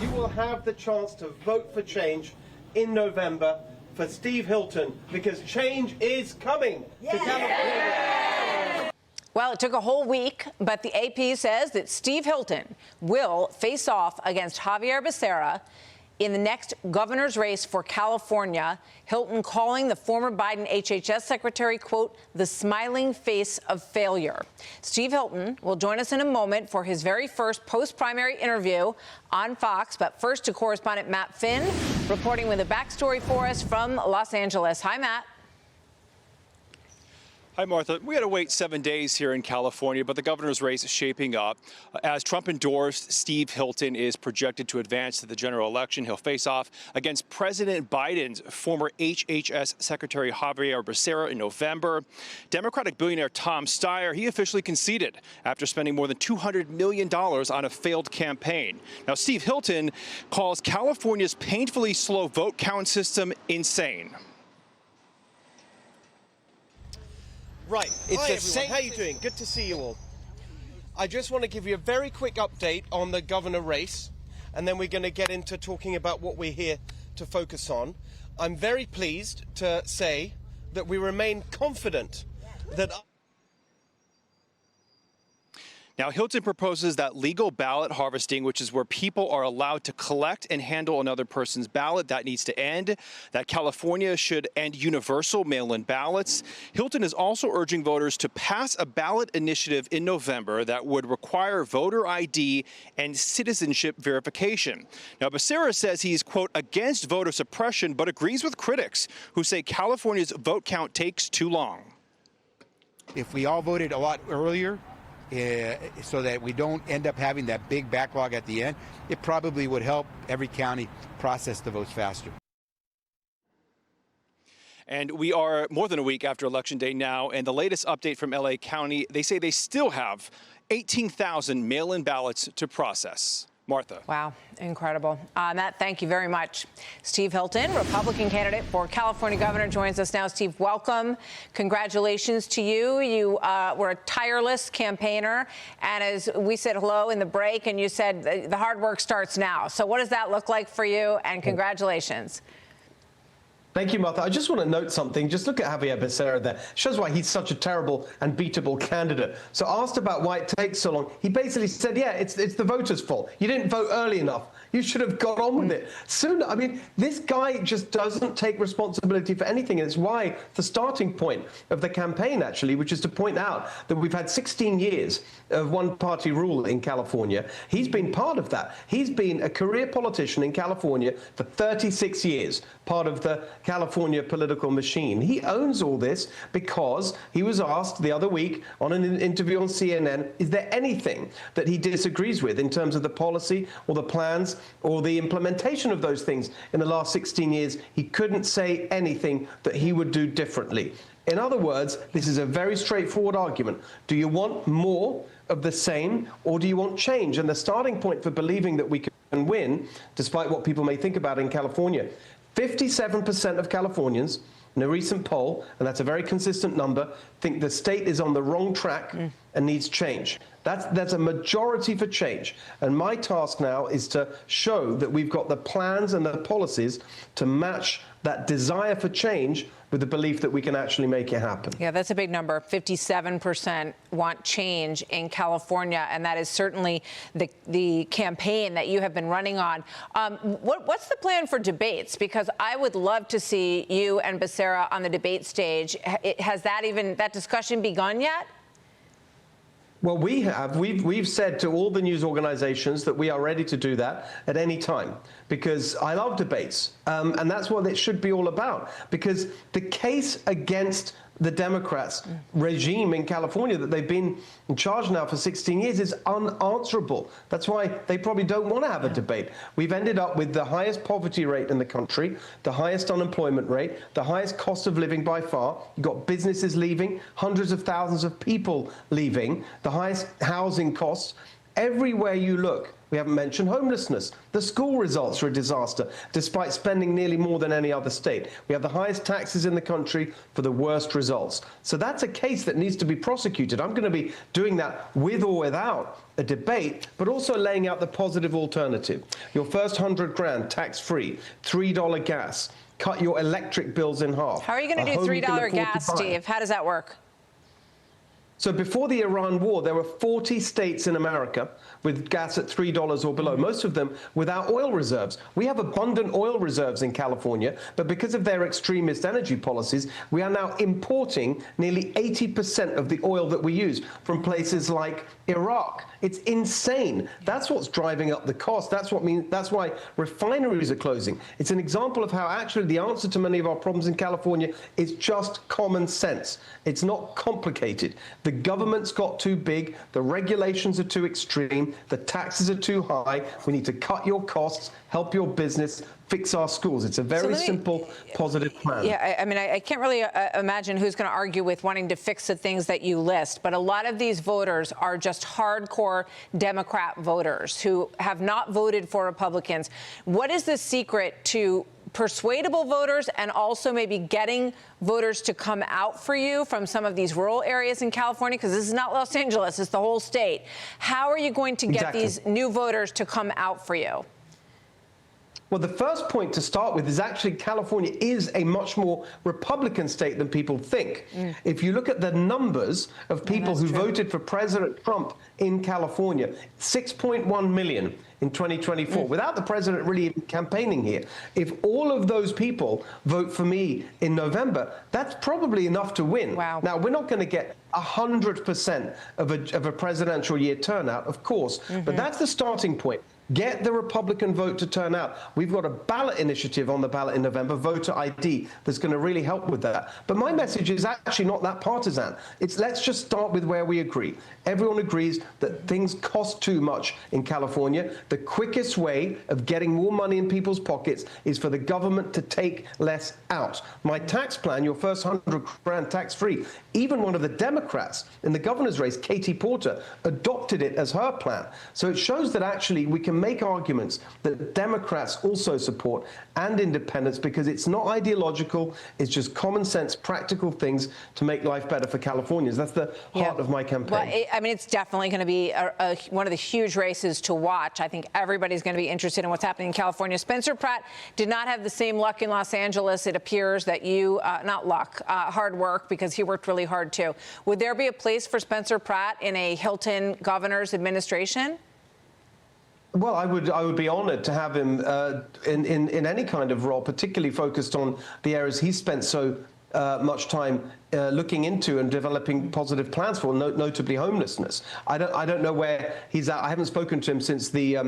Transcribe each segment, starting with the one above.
you will have the chance to vote for change in November for Steve Hilton, because change is coming to California. Well, it took a whole week, but the AP says that Steve Hilton will face off against Xavier Becerra in the next governor's race for California. Hilton calling the former Biden HHS secretary, quote, the smiling face of failure. Steve Hilton will join us in a moment for his very first post-primary interview on Fox. But first to correspondent Matt Finn, reporting with a backstory for us from Los Angeles. Hi, Matt. Hi, Martha. We had to wait 7 days here in California, but the governor's race is shaping up. As Trump endorsed, Steve Hilton is projected to advance to the general election. He'll face off against President Biden's former HHS Secretary Xavier Becerra in November. Democratic billionaire Tom Steyer, he officially conceded after spending more than $200 million on a failed campaign. Now, Steve Hilton calls California's painfully slow vote count system insane. Right. Hi, everyone. How are you doing? Good to see you all. I just want to give you a very quick update on the governor race, and then we're going to get into talking about what we're here to focus on. I'm very pleased to say that we remain confident that... Now, Hilton proposes that legal ballot harvesting, which is where people are allowed to collect and handle another person's ballot, that needs to end, that California should end universal mail-in ballots. Hilton is also urging voters to pass a ballot initiative in November that would require voter ID and citizenship verification. Now, Becerra says he's, quote, against voter suppression, but agrees with critics who say California's vote count takes too long. If we all voted a lot earlier, so that we don't end up having that big backlog at the end, it probably would help every county process the votes faster. And we are more than a week after Election Day now, and the latest update from LA County, they say they still have 18,000 mail-in ballots to process. Martha. Wow, incredible. Matt, thank you very much. Steve Hilton, Republican candidate for California governor, joins us now. Steve, welcome. Congratulations to you. You were a tireless campaigner, and as we said hello in the break, and you said the hard work starts now. So what does that look like for you, and congratulations. Thank you, Martha. I just want to note something. Just look at Xavier Becerra there. Shows why he's such a terrible and beatable candidate. So asked about why it takes so long, he basically said, yeah, it's the voters' fault. You didn't vote early enough. You should have got on with it sooner. I mean, this guy just doesn't take responsibility for anything. And it's why the starting point of the campaign, actually, which is to point out that we've had 16 years of one-party rule in California. He's been part of that. He's been a career politician in California for 36 years, part of the California political machine. He owns all this because he was asked the other week on an interview on CNN, is there anything that he disagrees with in terms of the policy or the plans or the implementation of those things in the last 16 years? He couldn't say anything that he would do differently. In other words, this is a very straightforward argument. Do you want more of the same, or do you want change? And the starting point for believing that we can win, despite what people may think about in California, 57% of Californians in a recent poll, and that's a very consistent number, think the state is on the wrong track and needs change. That's a majority for change. And my task now is to show that we've got the plans and the policies to match that desire for change with the belief that we can actually make it happen. Yeah, that's a big number. 57% want change in California, and that is certainly the campaign that you have been running on. What's the plan for debates? Because I would love to see you and Becerra on the debate stage. Has that discussion begun yet? Well, we've said to all the news organizations that we are ready to do that at any time, because I love debates, and that's what it should be all about, because the case against the Democrats regime in California that they've been in charge now for 16 years is unanswerable. That's why they probably don't want to have a debate. We've ended up with the highest poverty rate in the country, the highest unemployment rate, the highest cost of living by far. You've got businesses leaving, hundreds of thousands of people leaving, the highest housing costs. Everywhere you look, We haven't mentioned homelessness. The school results are a disaster, despite spending nearly more than any other state. We have the highest taxes in the country for the worst results. So that's a case that needs to be prosecuted. I'm going to be doing that with or without a debate, but also laying out the positive alternative. Your first 100 grand tax-free, $3 gas, cut your electric bills in half. How are you going to do $3 gas, Steve? How does that work? So before the Iran war, there were 40 states in America with gas at $3 or below, most of them without oil reserves. We have abundant oil reserves in California, but because of their extremist energy policies, we are now importing nearly 80% of the oil that we use from places like Iraq. It's insane. That's what's driving up the cost. That's why refineries are closing. It's an example of how actually the answer to many of our problems in California is just common sense. It's not complicated. The government's got too big, the regulations are too extreme, the taxes are too high. We need to cut your costs, help your business, fix our schools. It's a very simple, positive plan. Yeah, I mean, I can't really imagine who's going to argue with wanting to fix the things that you list, but a lot of these voters are just hardcore Democrat voters who have not voted for Republicans. What is the secret to persuadable voters and also maybe getting voters to come out for you from some of these rural areas in California? Because this is not Los Angeles, it's the whole state. How are you going to get these new voters to come out for you? Well, the first point to start with is actually California is a much more Republican state than people think. If you look at the numbers of people who voted for President Trump in California, 6.1 million in 2024, without the president really even campaigning here. If all of those people vote for me in November, that's probably enough to win. Wow. Now, we're not going to get 100% of a presidential year turnout, of course, but that's the starting point. Get the Republican vote to turn out. We've got a ballot initiative on the ballot in November, voter ID, that's going to really help with that. But my message is actually not that partisan. It's let's just start with where we agree. Everyone agrees that things cost too much in California. The quickest way of getting more money in people's pockets is for the government to take less out. My tax plan, your first 100 grand tax-free, even one of the Democrats in the governor's race, Katie Porter, adopted it as her plan. So it shows that actually we can make arguments that Democrats also support and independents, because it's not ideological, it's just common sense, practical things to make life better for Californians. That's the heart of my campaign. Well, I mean, it's definitely going to be one of the huge races to watch. I think everybody's going to be interested in what's happening in California. Spencer Pratt did not have the same luck in Los Angeles. It appears that you, not luck, hard work, because he worked really hard too. Would there be a place for Spencer Pratt in a Hilton governor's administration? Well, I would be honored to have him in any kind of role, particularly focused on the areas he spent so much time looking into and developing positive plans for, notably homelessness. I don't know where he's at. I haven't spoken to him since the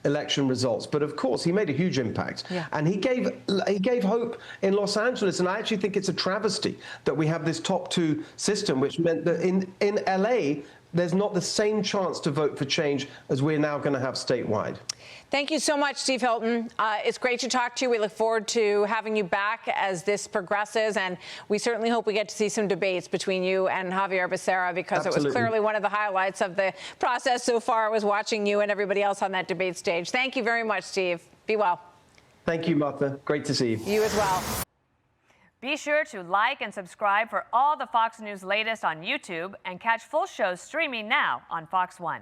election results, but of course he made a huge impact. And he gave hope in Los Angeles, and I actually think it's a travesty that we have this top two system, which meant that in LA there's not the same chance to vote for change as we're now going to have statewide. Thank you so much, Steve Hilton. It's great to talk to you. We look forward to having you back as this progresses, and we certainly hope we get to see some debates between you and Xavier Becerra, because it was clearly one of the highlights of the process so far, was watching you and everybody else on that debate stage. Thank you very much, Steve. Be well. Thank you, Martha. Great to see you. You as well. Be sure to like and subscribe for all the Fox News latest on YouTube, and catch full shows streaming now on Fox One.